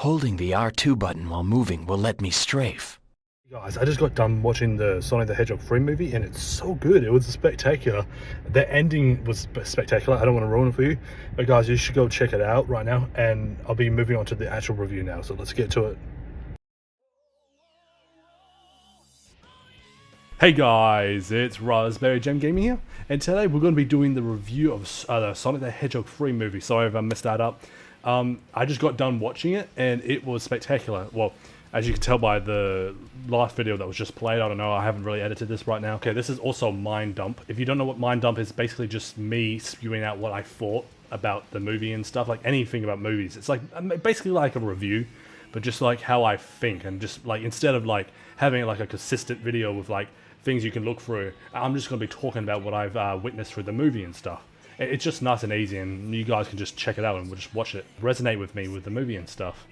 Holding the R2 button while moving will let me strafe. Guys, I just got done watching the Sonic the Hedgehog 3 movie and it's so good. It was spectacular. The ending was spectacular. I don't want to ruin it for you, but guys, you should go check it out right now, and I'll be moving on to the actual review now, so let's get to it. Hey guys, it's Raspberry Gem Gaming here, and today we're going to be doing the review of the Sonic the Hedgehog 3 movie. Sorry if I messed that up. I just got done watching it and it was spectacular. Well, as you can tell by the last video that was just played, I don't know, I haven't really edited this right now. Okay, this is also MindDump. If you don't know what MindDump is, basically just me spewing out what I thought about the movie and stuff, like anything about movies. It's like basically like a review, but just like how I think, and just like instead of like having like a consistent video with like things you can look through, I'm just going to be talking about what I've witnessed through the movie and stuff. It's just nice and easy, and you guys can just check it out and we'll just watch it, resonate with me with the movie and stuff.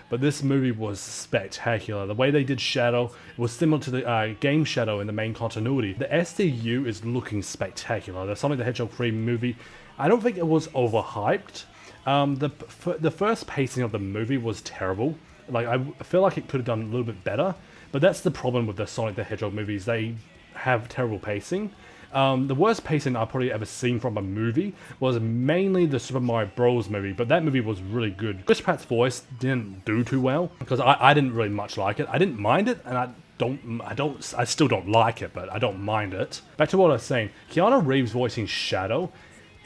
But this movie was spectacular. The way they did Shadow was similar to the game Shadow in the main continuity. The SDU is looking spectacular. The Sonic the Hedgehog 3 movie, I don't think it was overhyped. The first pacing of the movie was terrible. Like, I feel like it could have done a little bit better, but that's the problem with the Sonic the Hedgehog movies. They have terrible pacing. The worst pacing I've probably ever seen from a movie was mainly the Super Mario Bros. Movie, but that movie was really good. Chris Pratt's voice didn't do too well, because I didn't really much like it. I didn't mind it, and I still don't like it, but I don't mind it. Back to what I was saying, Keanu Reeves voicing Shadow,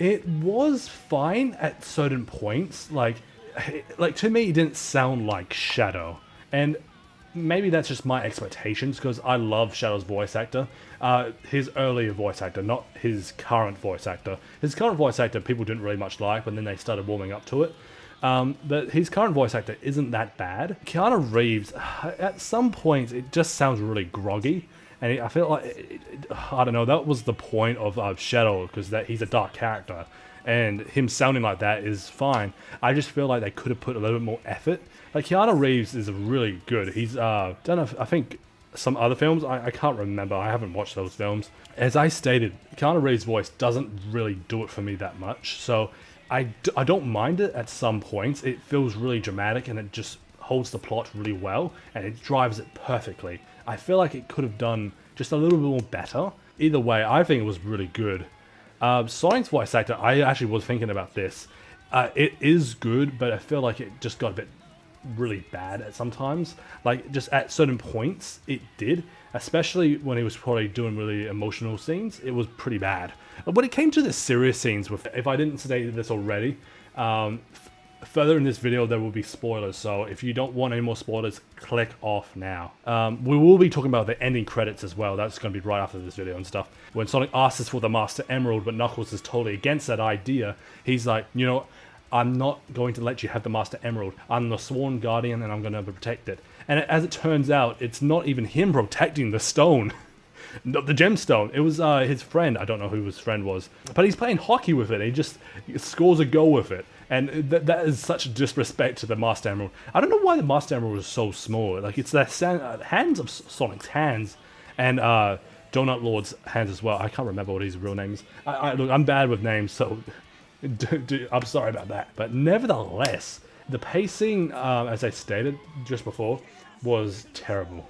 it was fine at certain points. Like to me, it didn't sound like Shadow, and maybe that's just my expectations, because I love Shadow's voice actor. His earlier voice actor, not his current voice actor. His current voice actor people didn't really much like, but then they started warming up to it. But his current voice actor isn't that bad. Keanu Reeves, at some points, it just sounds really groggy. And I feel like, I don't know, that was the point of Shadow, because he's a dark character. And him sounding like that is fine. I just feel like they could have put a little bit more effort. Like, Keanu Reeves is really good. He's done, I think, some other films. I can't remember. I haven't watched those films. As I stated, Keanu Reeves' voice doesn't really do it for me that much. So I don't mind it at some points. It feels really dramatic, and it just holds the plot really well, and it drives it perfectly. I feel like it could have done just a little bit more better. Either way, I think it was really good. Sonic's voice actor, I actually was thinking about this. It is good, but I feel like it just got a bit really bad at sometimes. Like, just at certain points, it did. Especially when he was probably doing really emotional scenes, it was pretty bad. But when it came to the serious scenes, if I didn't say this already, further in this video there will be spoilers, so if you don't want any more spoilers, click off now. We will be talking about the ending credits as well. That's going to be right after this video and stuff. When Sonic asks for the Master Emerald, but Knuckles is totally against that idea, he's like, you know, I'm not going to let you have the Master Emerald. I'm the sworn guardian and I'm going to protect it. And as it turns out, it's not even him protecting the stone. The gemstone. It was his friend. I don't know who his friend was. But he's playing hockey with it. He just scores a goal with it. And that is such disrespect to the Master Emerald. I don't know why the Master Emerald is so small. Like, it's the hands of Sonic's hands. And Donut Lord's hands as well. I can't remember what his real name is. Look, I'm bad with names, so I'm sorry about that. But nevertheless, the pacing, as I stated just before, was terrible.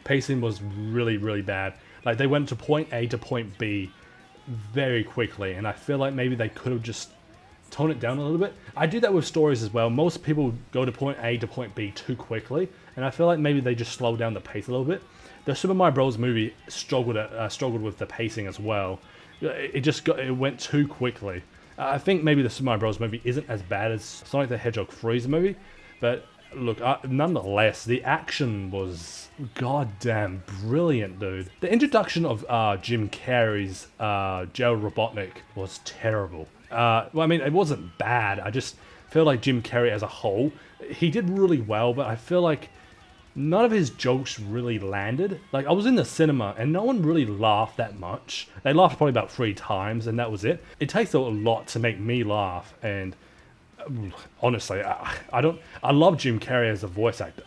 Pacing was really, really bad. Like, they went to point A to point B very quickly, and I feel like maybe they could have just toned it down a little bit. I do that with stories as well. Most people go to point A to point B too quickly, and I feel like maybe they just slowed down the pace a little bit. The Super Mario Bros. Movie struggled with the pacing as well. It went too quickly. I think maybe the Super Mario Bros. Movie isn't as bad as Sonic the Hedgehog 3's movie, but look, nonetheless, the action was goddamn brilliant, dude. The introduction of Jim Carrey's Gerald Robotnik was terrible. Well, I mean, it wasn't bad. I just feel like Jim Carrey as a whole, he did really well, but I feel like none of his jokes really landed. Like, I was in the cinema and no one really laughed that much. They laughed probably about 3 times and that was it. It takes a lot to make me laugh, and honestly, I love Jim Carrey as a voice actor.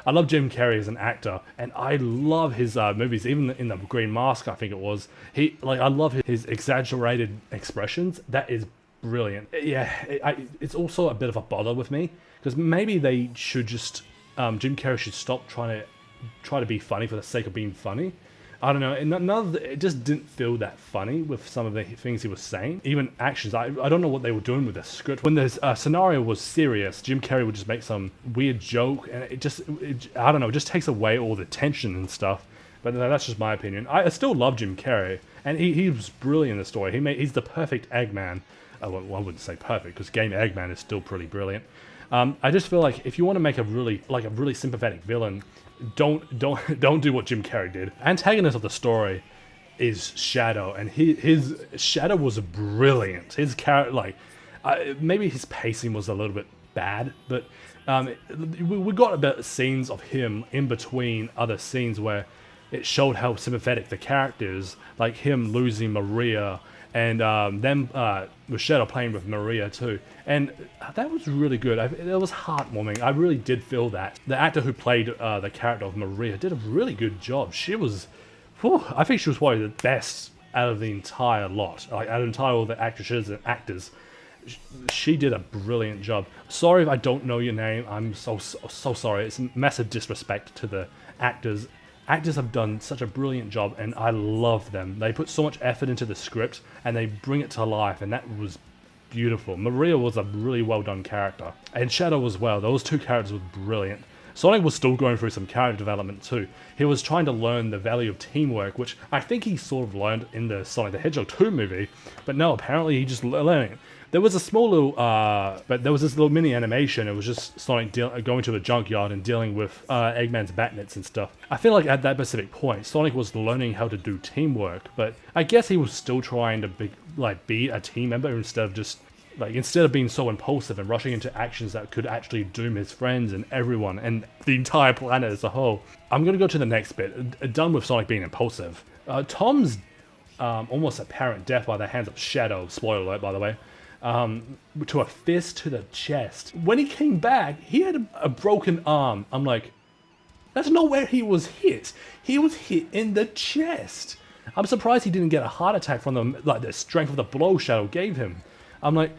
I love Jim Carrey as an actor, and I love his movies. Even in the Green Mask, I think it was. I love his exaggerated expressions. That is brilliant. Yeah, it's also a bit of a bother with me because maybe they should just Jim Carrey should stop trying to be funny for the sake of being funny. I don't know, it just didn't feel that funny with some of the things he was saying. Even actions, I don't know what they were doing with the script. When the scenario was serious, Jim Carrey would just make some weird joke, and I don't know, it just takes away all the tension and stuff. But that's just my opinion. I still love Jim Carrey, and he was brilliant in the story. He's the perfect Eggman. Well, I wouldn't say perfect, because Game Eggman is still pretty brilliant. I just feel like if you want to make a really sympathetic villain, don't do what Jim Carrey did. Antagonist of the story is Shadow, and his Shadow was brilliant. His character, maybe his pacing was a little bit bad, but we got about scenes of him in between other scenes where it showed how sympathetic the characters, like him losing Maria, and them with Shadow playing with Maria too, and that was really good. It was heartwarming. I really did feel that. The actor who played the character of Maria did a really good job. She was, I think she was probably the best out of the entire lot. Like out of all the actresses and actors, she did a brilliant job. Sorry if I don't know your name. I'm so sorry. It's massive disrespect to the actors. Actors have done such a brilliant job, and I love them. They put so much effort into the script, and they bring it to life, and that was beautiful. Maria was a really well done character, and Shadow as well. Those two characters were brilliant. Sonic was still going through some character development too. He was trying to learn the value of teamwork, which I think he sort of learned in the Sonic the Hedgehog 2 movie, but no, apparently he just learned it. There was a small little, but there was this little mini animation. It was just Sonic going to the junkyard and dealing with Eggman's batnets and stuff. I feel like at that specific point, Sonic was learning how to do teamwork, but I guess he was still trying to be a team member instead of being so impulsive and rushing into actions that could actually doom his friends and everyone and the entire planet as a whole. I'm gonna go to the next bit. Done with Sonic being impulsive. Tom's almost apparent death by the hands of Shadow. Spoiler alert, by the way. To a fist to the chest. When he came back, he had a broken arm. I'm like, that's not where he was hit. He was hit in the chest. I'm surprised he didn't get a heart attack from the strength of the blow Shadow gave him. I'm like,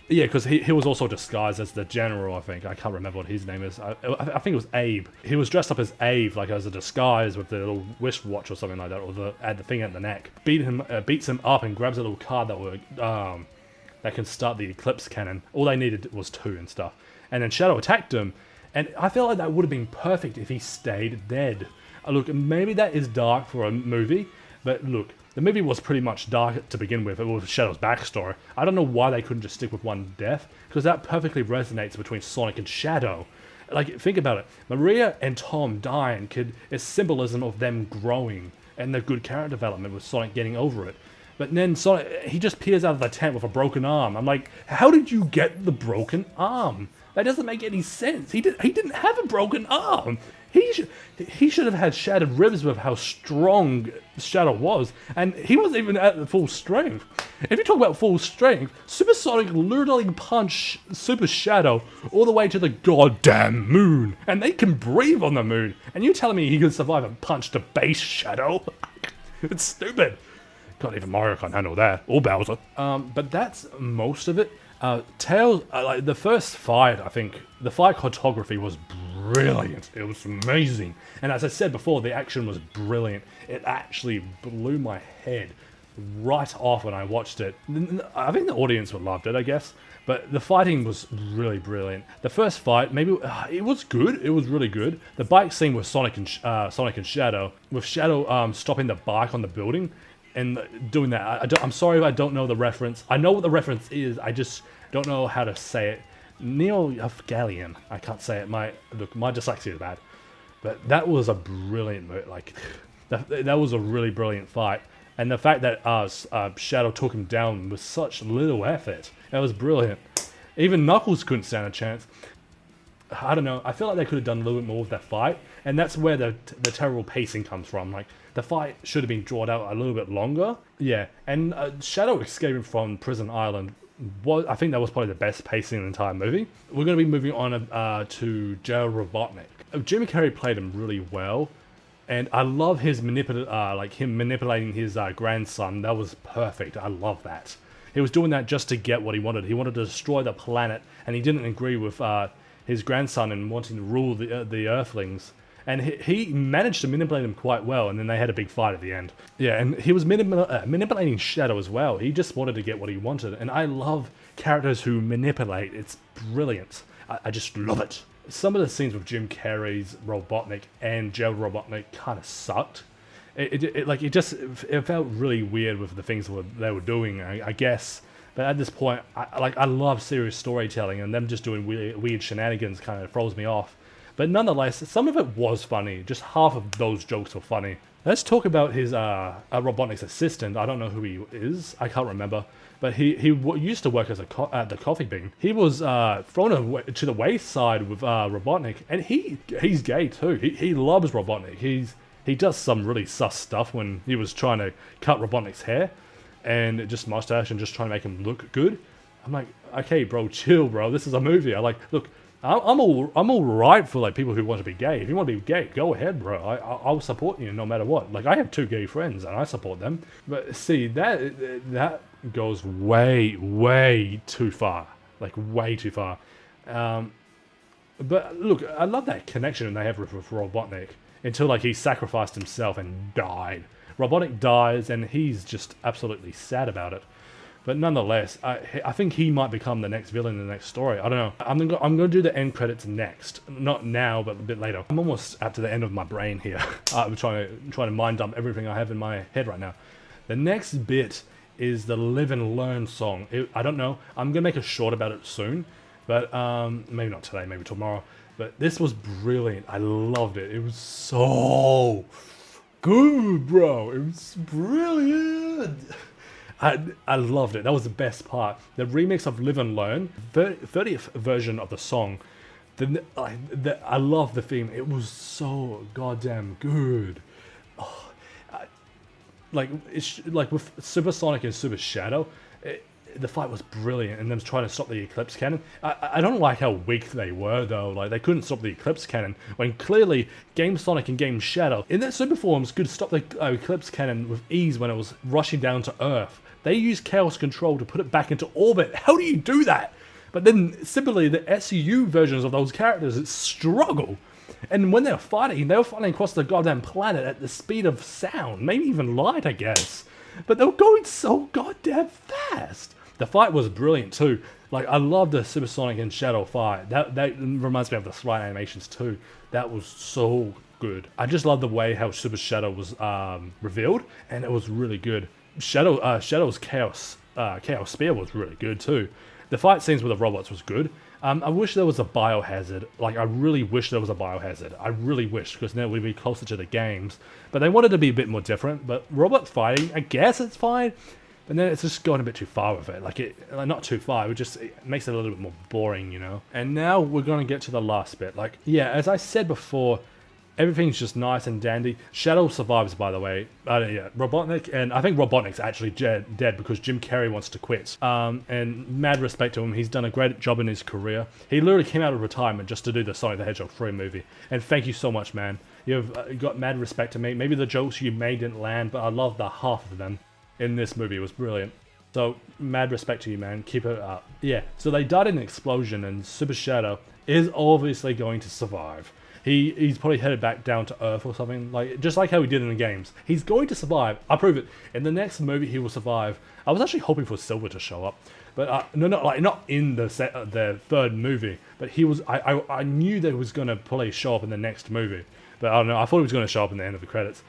yeah, because he was also disguised as the general, I think. I can't remember what his name is. I think it was Abe. He was dressed up as Abe, like as a disguise with the little wristwatch or something like that, or the thing at the neck. Beats him up and grabs a little card that can start the Eclipse cannon. All they needed was 2 and stuff. And then Shadow attacked him, and I felt like that would have been perfect if he stayed dead. Look, maybe that is dark for a movie, but look, the movie was pretty much dark to begin with. It was Shadow's backstory. I don't know why they couldn't just stick with one death, because that perfectly resonates between Sonic and Shadow. Like, think about it. Maria and Tom dying is symbolism of them growing, and their good character development with Sonic getting over it. But then Sonic, he just peers out of the tent with a broken arm. I'm like, how did you get the broken arm? That doesn't make any sense. He didn't have a broken arm. He should have had shattered ribs with how strong Shadow was, and he wasn't even at the full strength. If you talk about full strength, Super Sonic literally punched Super Shadow all the way to the goddamn moon, and they can breathe on the moon. And you're telling me he could survive a punch to base Shadow? It's stupid. God, even Mario can't handle that, or Bowser. But that's most of it. Tails, like the first fight, I think, the fight choreography was brilliant. It was amazing. And as I said before, the action was brilliant. It actually blew my head right off when I watched it. I think the audience would loved it, I guess. But the fighting was really brilliant. The first fight, maybe it was good. It was really good. The bike scene with Sonic and Shadow, with Shadow stopping the bike on the building and doing that. I'm sorry if I don't know the reference. I know what the reference is. I just don't know how to say it. Neo-Gallian. I can't say it. My dyslexia is bad. But that was a brilliant, that was a really brilliant fight. And the fact that Shadow took him down with such little effort, that was brilliant. Even Knuckles couldn't stand a chance. I don't know. I feel like they could have done a little bit more with that fight, and that's where the terrible pacing comes from. Like, the fight should have been drawn out a little bit longer. Yeah, and Shadow escaping from Prison Island, I think that was probably the best pacing in the entire movie. We're going to be moving on to Jail Robotnik. Jim Carrey played him really well, and I love his him manipulating his grandson. That was perfect. I love that. he was doing that just to get what he wanted. He wanted to destroy the planet, and he didn't agree with his grandson and wanting to rule the Earthlings. And he managed to manipulate him quite well, and then they had a big fight at the end. Yeah, and he was manipulating Shadow as well. He just wanted to get what he wanted, and I love characters who manipulate. It's brilliant. I just love it. Some of the scenes with Jim Carrey's Robotnik and Gerald Robotnik kind of sucked. It felt really weird with the things they were doing, I guess. But at this point, I love serious storytelling, and them just doing weird shenanigans kind of throws me off. But nonetheless, some of it was funny. Just half of those jokes were funny. Let's talk about his Robotnik's assistant. I don't know who he is. I can't remember. But he used to work as at the coffee bean. He was thrown away to the wayside with Robotnik, and he's gay too. He loves Robotnik. He does some really sus stuff when he was trying to cut Robotnik's hair and just mustache and just trying to make him look good. I'm like, okay, bro, chill, bro. This is a movie. Look, I'm all right for like people who want to be gay. If you want to be gay, go ahead, bro. I'll support you no matter what. Like, I have 2 gay friends and I support them. But see, that goes way too far. Like, way too far. But look, I love that connection they have with Robotnik until like he sacrificed himself and died. Robotnik dies and he's just absolutely sad about it. But nonetheless, I think he might become the next villain in the next story. I don't know. I'm going to do the end credits next. Not now, but a bit later. I'm almost up to the end of my brain here. I'm trying to mind dump everything I have in my head right now. The next bit is the Live and Learn song. I don't know. I'm going to make a short about it soon. But maybe not today, maybe tomorrow. But this was brilliant. I loved it. It was so good, bro. It was brilliant. I loved it. That was the best part. The remix of Live and Learn, 30th version of the song. I love the theme. It was so goddamn good. Oh, it's like with Super Sonic and Super Shadow, the fight was brilliant, and them trying to stop the Eclipse Cannon. I don't like how weak they were though. Like, they couldn't stop the Eclipse Cannon when clearly Game Sonic and Game Shadow in their super forms could stop the Eclipse Cannon with ease when it was rushing down to Earth. They used Chaos Control to put it back into orbit. How do you do that? But then similarly, the SU versions of those characters struggle. And when they were fighting across the goddamn planet at the speed of sound, maybe even light, I guess. But they were going so goddamn fast. The fight was brilliant too. Like, I love the Super Sonic and Shadow fight. That reminds me of the sprite animations too. That was so good. I just love the way how Super Shadow was revealed, and it was really good. Shadow's Chaos Spear was really good too. The fight scenes with the robots was good. I wish there was a biohazard. Like, I really wish there was a biohazard. I really wish, because then we'd be closer to the games. But they wanted to be a bit more different. But robots fighting, I guess it's fine. But then it's just going a bit too far with it. Like, not too far. It makes it a little bit more boring, you know. And now we're going to get to the last bit. Like, yeah, as I said before, everything's just nice and dandy. Shadow survives, by the way. Yeah, Robotnik, and I think Robotnik's actually dead because Jim Carrey wants to quit. And mad respect to him. He's done a great job in his career. He literally came out of retirement just to do the Sonic the Hedgehog 3 movie. And thank you so much, man. You've got mad respect to me. Maybe the jokes you made didn't land, but I love the half of them in this movie. It was brilliant. So, mad respect to you, man. Keep it up. Yeah, so they died in an explosion, and Super Shadow is obviously going to survive. He's probably headed back down to Earth or something, like just like how he did in the games. He's going to survive. I prove it. In the next movie, he will survive. I was actually hoping for Silver to show up, but not in the 3rd movie. But he was. I knew that he was going to probably show up in the next movie, but I don't know. I thought he was going to show up in the end of the credits.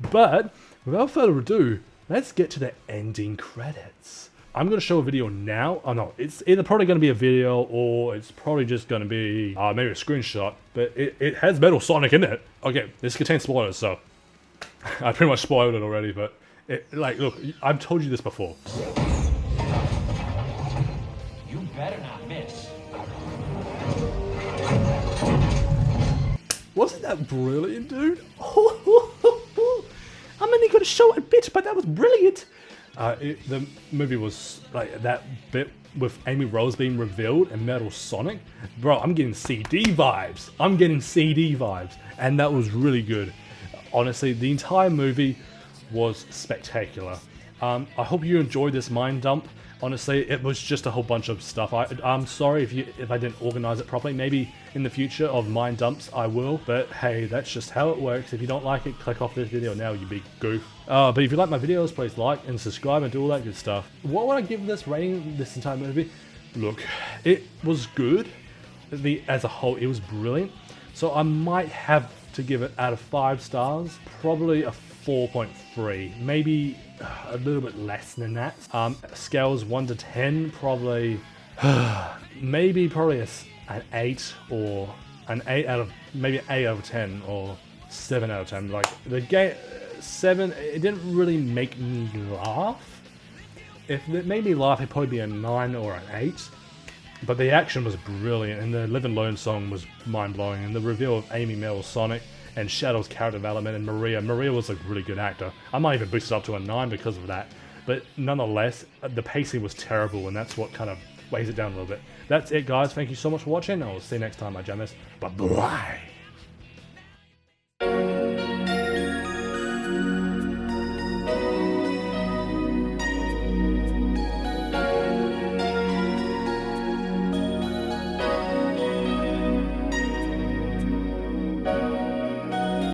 But without further ado, let's get to the ending credits. I'm going to show a video now. Oh no, it's either probably going to be a video or it's probably just going to be maybe a screenshot. But it has Metal Sonic in it. Okay, this contains spoilers, so I pretty much spoiled it already. But look, I've told you this before. You better not miss. Wasn't that brilliant, dude? I'm only going to show a bit, but that was brilliant. The movie was like that bit with Amy Rose being revealed and Metal Sonic. Bro, I'm getting CD vibes. And that was really good. Honestly, the entire movie was spectacular. I hope you enjoyed this mind dump. Honestly, it was just a whole bunch of stuff. I'm sorry if I didn't organize it properly. Maybe in the future of MindDumps I will, but hey, that's just how it works. If you don't like it, click off this video now, you big goof. But if you like my videos, please like and subscribe and do all that good stuff. What would I give this rating, this entire movie? Look, it was good. As a whole, it was brilliant. So I might have to give it out of 5 stars, probably a 4.3, maybe a little bit less than that. Scales 1 to 10, probably probably an 8 or an 8 out of maybe 8 out of 10 or 7 out of 10. Like the game 7, it didn't really make me laugh. If it made me laugh, it'd probably be a 9 or an 8. But the action was brilliant, and the Live and Learn song was mind-blowing, and the reveal of Amy, Mel, Sonic, and Shadow's character development, and Maria. Maria was a really good actor. I might even boost it up to a 9 because of that. But nonetheless, the pacing was terrible, and that's what kind of weighs it down a little bit. That's it, guys. Thank you so much for watching. I will see you next time, my jammers. Bye-bye.